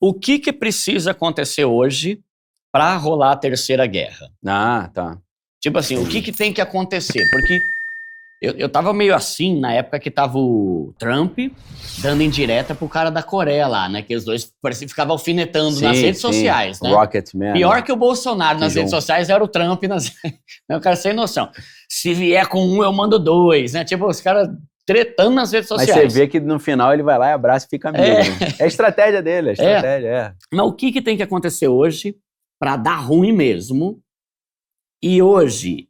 O que precisa acontecer hoje para rolar a terceira guerra? Ah, tá. Tipo assim, o que tem que acontecer? Porque eu tava meio assim na época que tava o Trump dando indireta pro cara da Coreia lá, né? Que os dois ficavam alfinetando nas redes sociais, né? Rocketman. Pior que o Bolsonaro nas Kim redes Jong. sociais era o Trump nas... O cara sem noção. Se vier com um, eu mando dois, né? Tipo, os caras tretando nas redes Mas sociais. você vê que no final ele vai lá e abraça e fica amigo. É. Né? É a estratégia dele, a estratégia, Mas o que tem que acontecer hoje pra dar ruim mesmo? E hoje,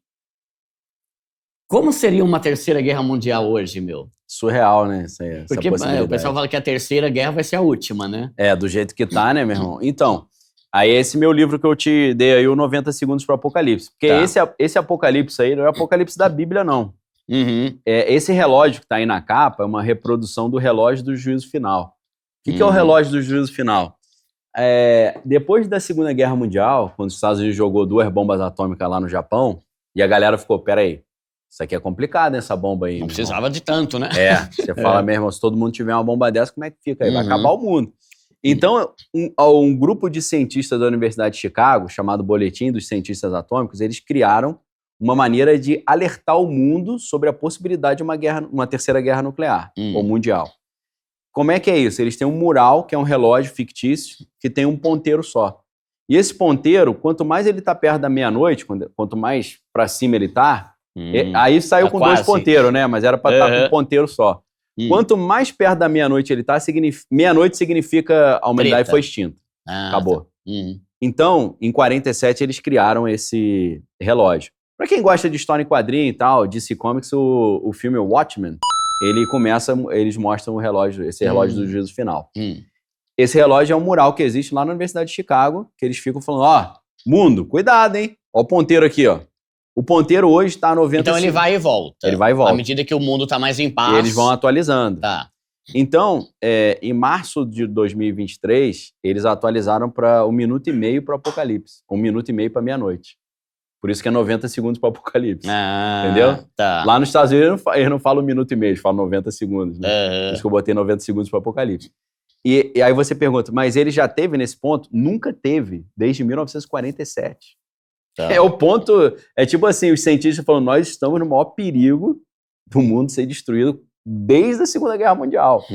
como seria uma terceira guerra mundial hoje, meu? Surreal, né? Essa Porque possibilidade. o pessoal fala que a terceira guerra vai ser a última, né? É, do jeito que tá, né, meu irmão? Então, aí esse meu livro que eu te dei aí, o 90 Segundos pro Apocalipse. Porque Tá. esse Apocalipse aí não é o Apocalipse da Bíblia, não. Uhum. Esse relógio que tá aí na capa é uma reprodução do relógio do juízo final. O que é o relógio do juízo final? Depois da Segunda Guerra Mundial, quando os Estados Unidos jogou 2 bombas atômicas lá no Japão, e a galera ficou, peraí, isso aqui é complicado, essa bomba aí. Não precisava de tanto, né? Você fala, meu irmão, se todo mundo tiver uma bomba dessa, como é que fica aí? Vai acabar o mundo. Então, um grupo de cientistas da Universidade de Chicago, chamado Boletim dos Cientistas Atômicos, eles criaram uma maneira de alertar o mundo sobre a possibilidade de uma terceira guerra nuclear, ou mundial. Como é que é isso? Eles têm um mural, que é um relógio fictício, que tem um ponteiro só. E esse ponteiro, quanto mais ele está perto da meia-noite, quanto mais para cima ele está, aí saiu Tá com quase. 2 ponteiros, né? Mas era para estar com um ponteiro só. Quanto mais perto da meia-noite ele está, meia-noite significa a humanidade Treta. foi extinta. Acabou. Tá. Então, em 47, eles criaram esse relógio. Para quem gosta de história em quadrinho e tal, DC Comics, o filme Watchmen, eles mostram esse relógio do juízo final. Esse relógio é um mural que existe lá na Universidade de Chicago, que eles ficam falando, mundo, cuidado, hein? Ó o ponteiro aqui, ó. O ponteiro hoje está a 90... Então ele vai e volta. Ele vai e volta. À medida que o mundo tá mais em paz. E eles vão atualizando. Tá. Então, em março de 2023, eles atualizaram para 1 minuto e meio para o Apocalipse. 1 minuto e meio para meia-noite. Por isso que é 90 segundos para o Apocalipse. Entendeu? Tá. Lá nos Estados Unidos, eles não falam 1 minuto e meio, eles falam 90 segundos. Né? Por isso que eu botei 90 segundos para o Apocalipse. E aí você pergunta, mas ele já teve nesse ponto? Nunca teve, desde 1947. Tá. O ponto, tipo assim, os cientistas falam, nós estamos no maior perigo do mundo ser destruído desde a Segunda Guerra Mundial.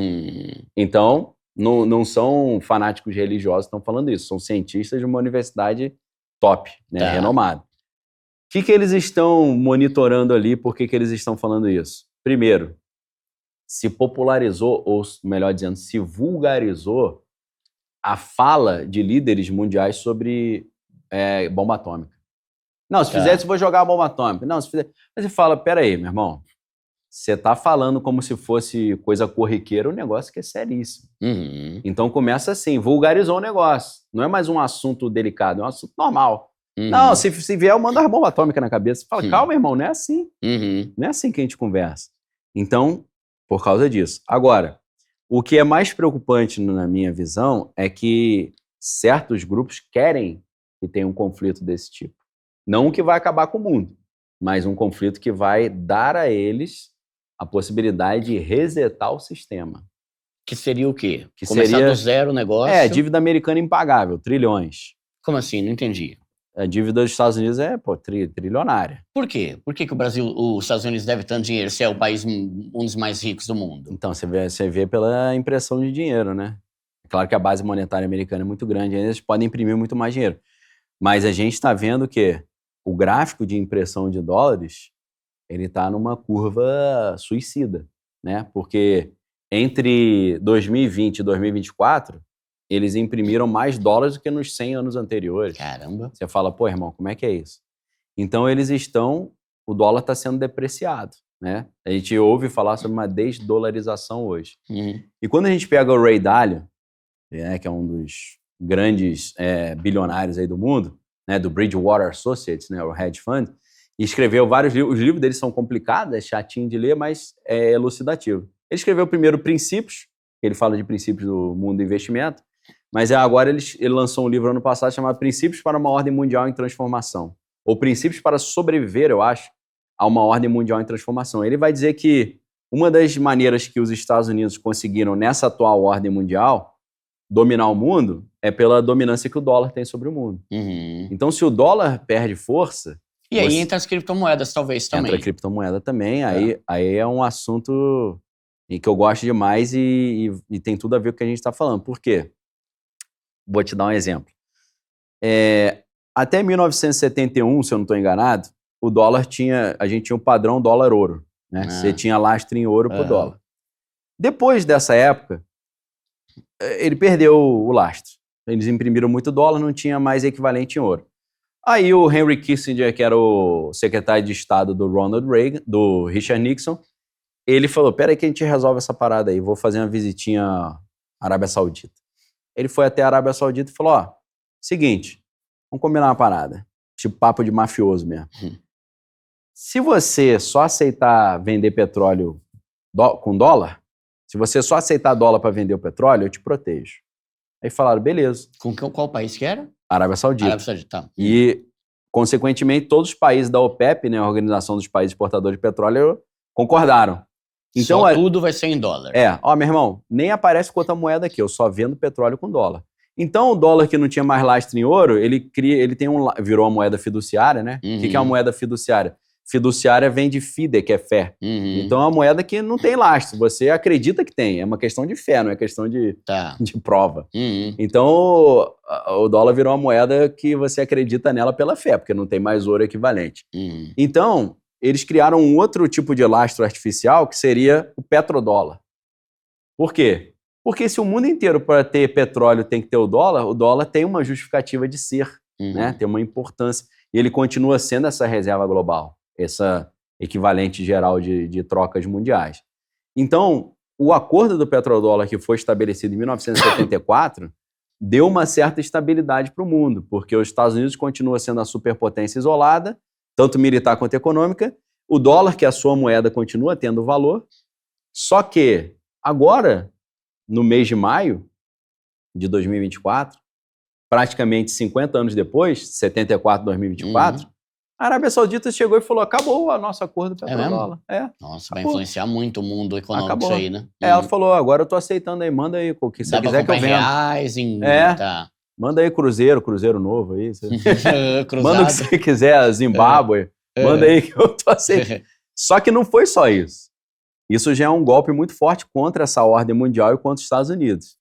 Então, não são fanáticos religiosos que estão falando isso, são cientistas de uma universidade top, né, renomada. O que eles estão monitorando ali, por que eles estão falando isso? Primeiro, se popularizou, ou melhor dizendo, se vulgarizou a fala de líderes mundiais sobre bomba atômica. Não, se fizer isso, eu vou jogar a bomba atômica. Não, se fizer... Mas você fala, peraí, meu irmão, você tá falando como se fosse coisa corriqueira, um negócio que é seríssimo. Então começa assim, vulgarizou o negócio. Não é mais um assunto delicado, é um assunto normal. Não, se vier, eu mando a bomba atômica na cabeça. Você fala, calma, irmão, não é assim. Não é assim que a gente conversa. Então, por causa disso. Agora, o que é mais preocupante na minha visão é que certos grupos querem que tenha um conflito desse tipo. Não que vai acabar com o mundo, mas um conflito que vai dar a eles a possibilidade de resetar o sistema. Que seria o quê? Que Começar seria... do zero o negócio? Dívida americana impagável, trilhões. Como assim? Não entendi. A dívida dos Estados Unidos é, trilionária. Por quê? Por que o Brasil, os Estados Unidos devem tanto dinheiro se é o país um dos mais ricos do mundo? Então, você vê pela impressão de dinheiro, né? É claro que a base monetária americana é muito grande, eles podem imprimir muito mais dinheiro. Mas a gente está vendo que o gráfico de impressão de dólares, ele está numa curva suicida, né? Porque entre 2020 e 2024, eles imprimiram mais dólares do que nos 100 anos anteriores. Caramba. Você fala, pô, irmão, como é que é isso? Então, o dólar está sendo depreciado, né? A gente ouve falar sobre uma desdolarização hoje. E quando a gente pega o Ray Dalio, que é um dos grandes bilionários aí do mundo, né, do Bridgewater Associates, né, o hedge fund, e escreveu vários livros. Os livros dele são complicados, é chatinho de ler, mas é elucidativo. Ele escreveu primeiro Princípios, ele fala de princípios do mundo do investimento, mas agora ele lançou um livro ano passado chamado Princípios para uma Ordem Mundial em Transformação, ou Princípios para Sobreviver, eu acho, a uma Ordem Mundial em Transformação. Ele vai dizer que uma das maneiras que os Estados Unidos conseguiram nessa atual ordem mundial dominar o mundo é pela dominância que o dólar tem sobre o mundo. Então, se o dólar perde força... E aí entra as criptomoedas, talvez, também. Entra a criptomoeda também. Aí é um assunto em que eu gosto demais e tem tudo a ver com o que a gente está falando. Por quê? Vou te dar um exemplo. Até 1971, se eu não estou enganado, o dólar a gente tinha um padrão dólar-ouro. Né? Você tinha lastro em ouro pro dólar. Depois dessa época, ele perdeu o lastro. Eles imprimiram muito dólar, não tinha mais equivalente em ouro. Aí o Henry Kissinger, que era o secretário de Estado do Ronald Reagan, do Richard Nixon, ele falou, peraí que a gente resolve essa parada aí, vou fazer uma visitinha à Arábia Saudita. Ele foi até a Arábia Saudita e falou, seguinte, vamos combinar uma parada, tipo papo de mafioso mesmo. Se você só aceitar vender petróleo com dólar, se você só aceitar dólar para vender o petróleo, eu te protejo. Aí falaram, beleza. Com qual país que era? Arábia Saudita. Arábia Saudita, tá. E, consequentemente, todos os países da OPEP, né, a Organização dos Países Exportadores de Petróleo, concordaram. Então, tudo vai ser em dólar. Meu irmão, nem aparece com outra moeda aqui, eu só vendo petróleo com dólar. Então, o dólar que não tinha mais lastro em ouro, ele virou uma moeda fiduciária, né? O que é uma moeda fiduciária? Fiduciária vem de fide, que é fé. Então, é uma moeda que não tem lastro. Você acredita que tem. É uma questão de fé, não é questão de prova. Então, o dólar virou uma moeda que você acredita nela pela fé, porque não tem mais ouro equivalente. Então, eles criaram um outro tipo de lastro artificial, que seria o petrodólar. Por quê? Porque se o mundo inteiro, para ter petróleo, tem que ter o dólar tem uma justificativa de ser, né? Tem uma importância. E ele continua sendo essa reserva global, essa equivalente geral de trocas mundiais. Então, o acordo do petrodólar que foi estabelecido em 1974 deu uma certa estabilidade para o mundo, porque os Estados Unidos continua sendo a superpotência isolada, tanto militar quanto econômica, o dólar, que é a sua moeda, continua tendo valor, só que agora, no mês de maio de 2024, praticamente 50 anos depois, 74, 2024, a Arábia Saudita chegou e falou, acabou o nosso acordo do petrodólar. Nossa, vai influenciar muito o mundo econômico isso aí, né? Ela falou, agora eu tô aceitando aí, manda aí o que você quiser que eu venda. Reais Manda aí cruzeiro novo aí. Manda o que você quiser, Zimbábue. Manda aí que eu tô aceitando. Só que não foi só isso. Isso já é um golpe muito forte contra essa ordem mundial e contra os Estados Unidos.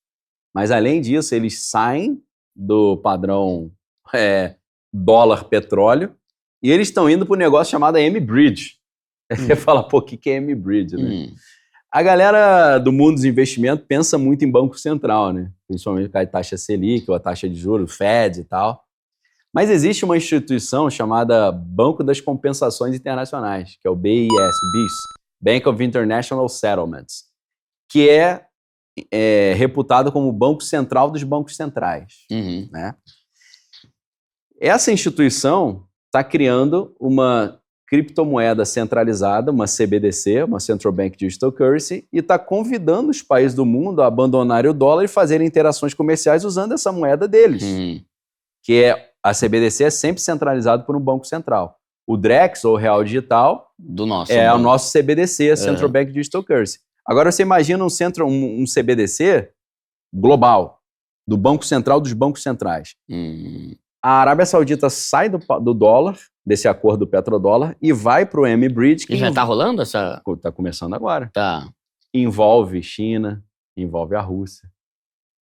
Mas, além disso, eles saem do padrão dólar-petróleo e eles estão indo para um negócio chamado M-Bridge. Você fala, pô, o que é M-Bridge, né? A galera do mundo dos investimentos pensa muito em Banco Central, né? Principalmente com a taxa Selic, ou a taxa de juros, Fed e tal. Mas existe uma instituição chamada Banco das Compensações Internacionais, que é o BIS, Bank of International Settlements, que é reputado como o Banco Central dos Bancos Centrais. Né? Essa instituição está criando uma criptomoeda centralizada, uma CBDC, uma Central Bank Digital Currency, e está convidando os países do mundo a abandonarem o dólar e fazerem interações comerciais usando essa moeda deles. Que a CBDC é sempre centralizado por um banco central. O Drex, ou Real Digital, o nosso CBDC, Central Bank Digital Currency. Agora você imagina um CBDC global, do Banco Central dos bancos centrais. A Arábia Saudita sai do dólar, desse acordo do petrodólar, e vai para o M-Bridge. E já está rolando essa? Está começando agora. Tá. Envolve China, envolve a Rússia.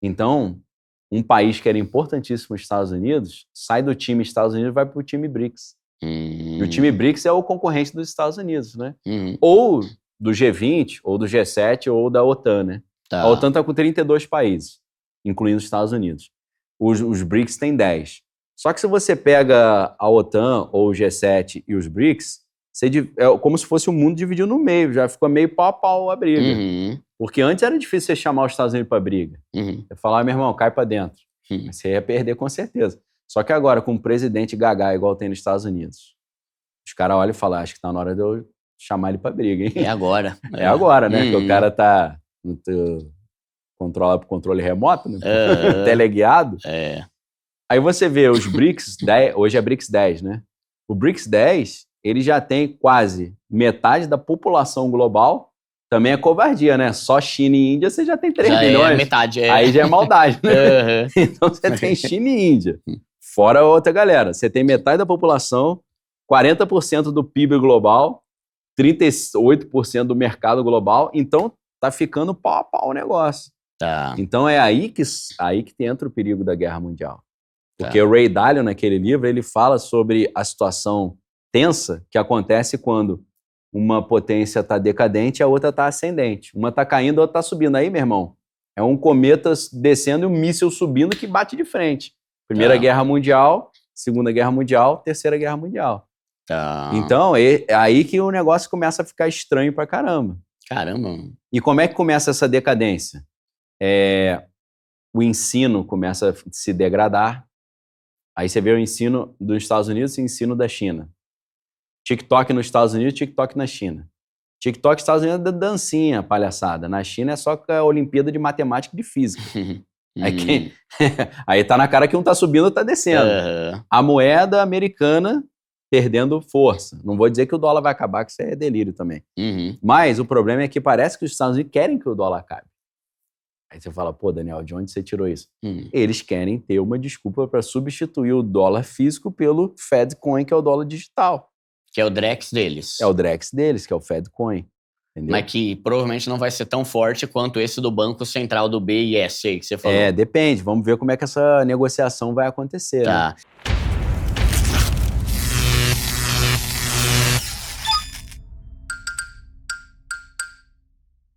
Então, um país que era importantíssimo nos Estados Unidos, sai do time Estados Unidos e vai para o time BRICS. E o time BRICS é o concorrente dos Estados Unidos, né? Ou do G20, ou do G7, ou da OTAN, né? A OTAN está com 32 países, incluindo os Estados Unidos. Os BRICS têm 10. Só que se você pega a OTAN, ou o G7 e os BRICS, é como se fosse um mundo dividido no meio, já ficou meio pau a pau a briga. Porque antes era difícil você chamar os Estados Unidos para briga. Você falar, meu irmão, cai para dentro. Você ia perder com certeza. Só que agora, com um presidente gagá igual tem nos Estados Unidos, os caras olham e falam, acho que tá na hora de eu chamar ele para briga, hein? É agora. É agora, né? Porque o cara tá no teu controle remoto, né? Teleguiado. Aí você vê os BRICS 10, hoje é BRICS 10, né? O BRICS 10, ele já tem quase metade da população global também é covardia, né? Só China e Índia você já tem 3 já bilhões. É metade. Aí já é maldade, né? Uhum. Então você tem China e Índia. Fora outra galera. Você tem metade da população, 40% do PIB global, 38% do mercado global. Então tá ficando pau a pau o negócio. Tá. Então é aí que entra o perigo da guerra mundial. Porque o Ray Dalio, naquele livro, ele fala sobre a situação tensa que acontece quando uma potência está decadente e a outra está ascendente. Uma está caindo, a outra está subindo. Aí, meu irmão, é um cometa descendo e um míssil subindo que bate de frente. Primeira Guerra Mundial, Segunda Guerra Mundial, Terceira Guerra Mundial. Então, é aí que o negócio começa a ficar estranho pra caramba. Caramba. E como é que começa essa decadência? O ensino começa a se degradar. Aí você vê o ensino dos Estados Unidos e o ensino da China. TikTok nos Estados Unidos, TikTok na China. TikTok nos Estados Unidos é dancinha, palhaçada. Na China é só a Olimpíada de Matemática e de Física. Aí tá na cara que um tá subindo ou tá descendo. A moeda americana perdendo força. Não vou dizer que o dólar vai acabar, que isso é delírio também. Mas o problema é que parece que os Estados Unidos querem que o dólar acabe. Aí você fala, pô, Daniel, de onde você tirou isso? Eles querem ter uma desculpa para substituir o dólar físico pelo Fedcoin, que é o dólar digital. Que é o Drex deles. É o Drex deles, que é o Fedcoin. Entendeu? Mas que provavelmente não vai ser tão forte quanto esse do Banco Central do BIS aí que você falou. Depende. Vamos ver como é que essa negociação vai acontecer. Tá. Né?